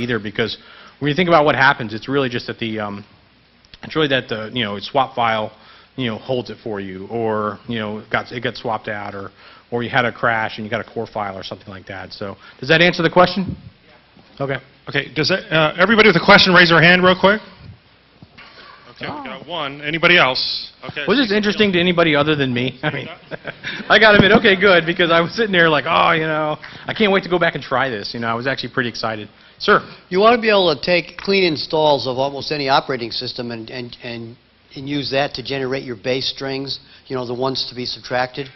either, because when you think about what happens, it's really just that it's really that the swap file holds it for you, or it got swapped out, or you had a crash and you got a core file or something like that. So does that answer the question? Okay. Okay. Does that, everybody with a question raise their hand real quick? Okay, we got one. Anybody else? Okay. Was this interesting to anybody other than me? I mean, I got to admit, okay, good, because I was sitting there like, oh, I can't wait to go back and try this. I was actually pretty excited. Sir? You want to be able to take clean installs of almost any operating system and use that to generate your base strings, the ones to be subtracted.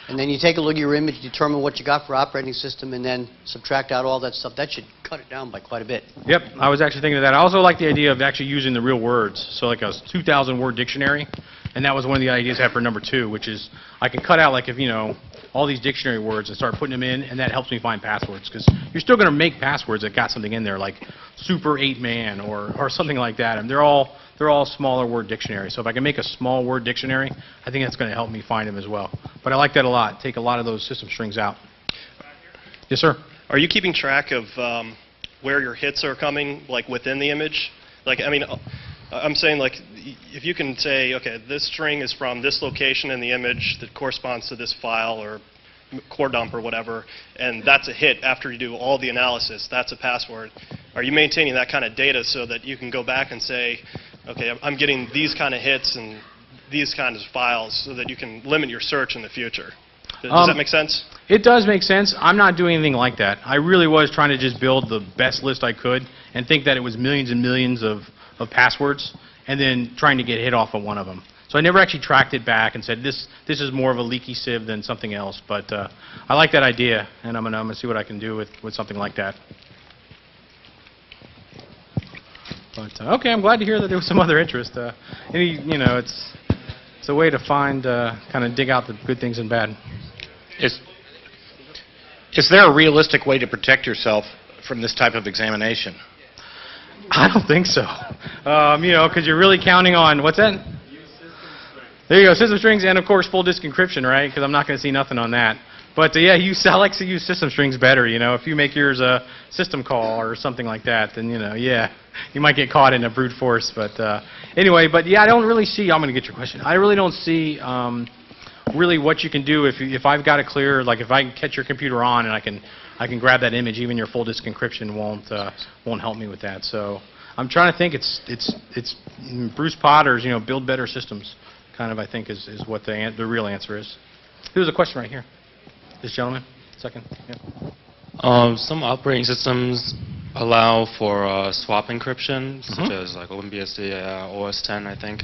And then you take a look at your image, determine what you got for operating system, and then subtract out all that stuff. That should cut it down by quite a bit. Yep, I was actually thinking of that. I also like the idea of actually using the real words, so like a 2,000-word dictionary. And that was one of the ideas I had for number 2, which is I can cut out, like, if all these dictionary words and start putting them in, and that helps me find passwords, because you're still going to make passwords that got something in there, like Super 8-Man or something like that. And they're all smaller word dictionaries. So if I can make a small word dictionary, I think that's going to help me find them as well. But I like that a lot. Take a lot of those system strings out. Yes, sir? Are you keeping track of where your hits are coming, like within the image? Like, I mean, I'm saying, like, if you can say, okay, this string is from this location in the image that corresponds to this file or core dump or whatever, and that's a hit after you do all the analysis, that's a password. Are you maintaining that kind of data so that you can go back and say, okay, I'm getting these kind of hits and these kinds of files, so that you can limit your search in the future? Does that make sense? It does make sense. I'm not doing anything like that. I really was trying to just build the best list I could and think that it was millions and millions of passwords, and then trying to get hit off of one of them. So I never actually tracked it back and said this is more of a leaky sieve than something else. But I like that idea, and I'm gonna see what I can do with something like that. But okay, I'm glad to hear that there was some other interest. It's a way to find kind of dig out the good things and bad. Is there a realistic way to protect yourself from this type of examination? I don't think so. Because you're really counting on, what's that? There you go, system strings, and of course full disk encryption, right? Because I'm not going to see nothing on that. But yeah, I like to use system strings better. If you make yours a system call or something like that, then yeah, you might get caught in a brute force. But anyway, yeah, I don't really see. I'm going to get your question. I really don't see really what you can do if I've got it clear. Like if I can catch your computer on and I can grab that image, even your full disk encryption won't help me with that. So I'm trying to think. It's Bruce Potter's build better systems. Kind of, I think, is what the real answer is. There's a question right here. This gentleman, second. Yeah. Some operating systems allow for swap encryption, such as like OpenBSD, OS X, I think.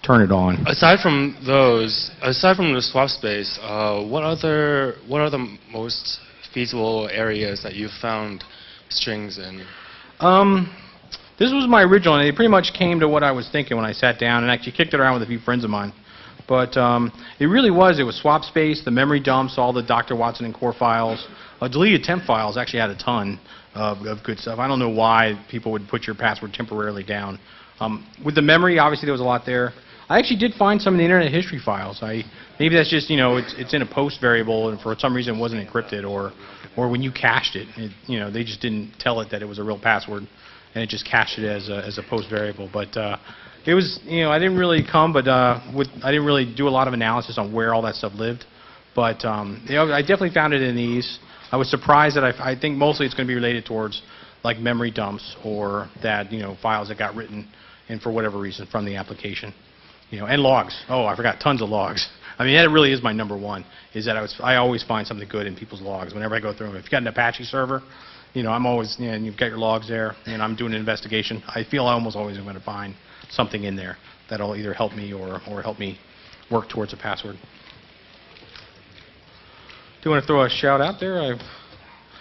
Turn it on. Aside from the swap space, what are the most feasible areas that you found strings in? This was my original, and it pretty much came to what I was thinking when I sat down and actually kicked it around with a few friends of mine. But it was swap space, the memory dumps, all the Dr. Watson and core files. Deleted temp files actually had a ton of good stuff. I don't know why people would put your password temporarily down. With the memory, obviously there was a lot there. I actually did find some of the Internet History files. Maybe that's just, it's in a post variable and for some reason it wasn't encrypted, or when you cached it, they just didn't tell it that it was a real password, and it just cached it as a post variable. But it was, I didn't really I didn't really do a lot of analysis on where all that stuff lived. But I definitely found it in these. I was surprised that I think mostly it's going to be related towards like memory dumps or that files that got written in for whatever reason from the application. And logs. Oh, I forgot, tons of logs. I mean, that really is my number one, is that I always find something good in people's logs whenever I go through them. If you've got an Apache server, I'm always, and you've got your logs there, and I'm doing an investigation, I feel I almost always am going to find something in there that'll either help me or help me work towards a password. Do you want to throw a shout out there?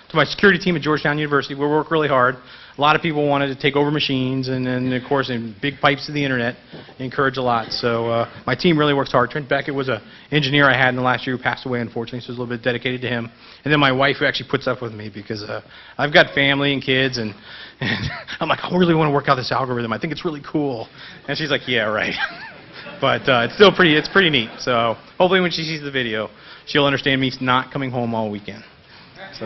To my security team at Georgetown University, we work really hard. A lot of people wanted to take over machines, and then, of course, in big pipes to the internet, encourage a lot. So my team really works hard. Trent Beckett was an engineer I had in the last year who passed away, unfortunately, so I was a little bit dedicated to him. And then my wife, who actually puts up with me because I've got family and kids, and I'm like, I really want to work out this algorithm. I think it's really cool. And she's like, yeah, right. But it's still pretty neat. So hopefully when she sees the video, she'll understand me not coming home all weekend. So.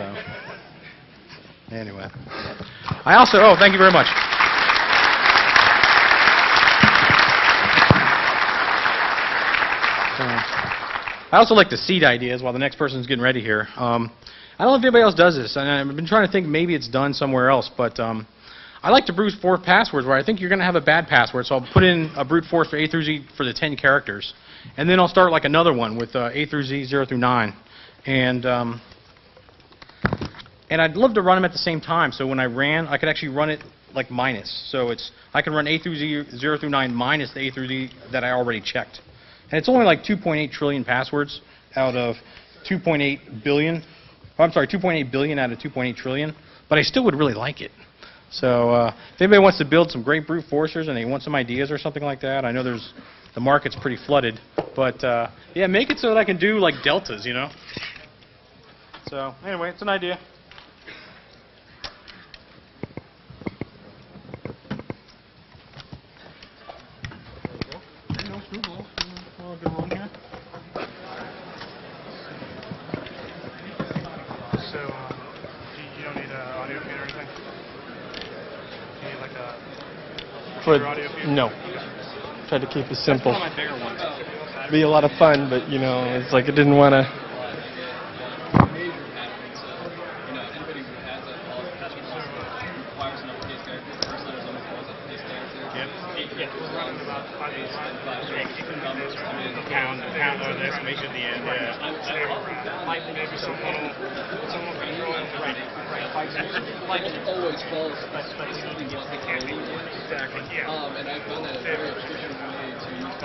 Anyway. I also, oh, thank you very much. I also like the seed ideas while the next person's getting ready here. I don't know if anybody else does this, and I've been trying to think maybe it's done somewhere else, but I like to brute force passwords where I think you're going to have a bad password, so I'll put in a brute force for A through Z for the 10 characters, and then I'll start like another one with A through Z, 0 through 9, and I'd love to run them at the same time, so when I ran, I could actually run it like minus, so I can run A through Z, 0 through 9 minus the A through Z that I already checked. And it's only like 2.8 trillion passwords out of 2.8 billion. Oh, I'm sorry, 2.8 billion out of 2.8 trillion. But I still would really like it. So if anybody wants to build some great brute forcers and they want some ideas or something like that, I know the market's pretty flooded. But yeah, make it so that I can do like deltas, you know. So anyway, it's an idea. So, you don't need an audio feed or anything? You need like a audio feed? No. Try to keep it simple. Be a lot of fun, but you know, it's like I didn't want to. Pound or this, make it the end. Maybe someone will control it. Right. Always falls, but something gets the candy. Exactly, yeah. And I found that a very efficient way to use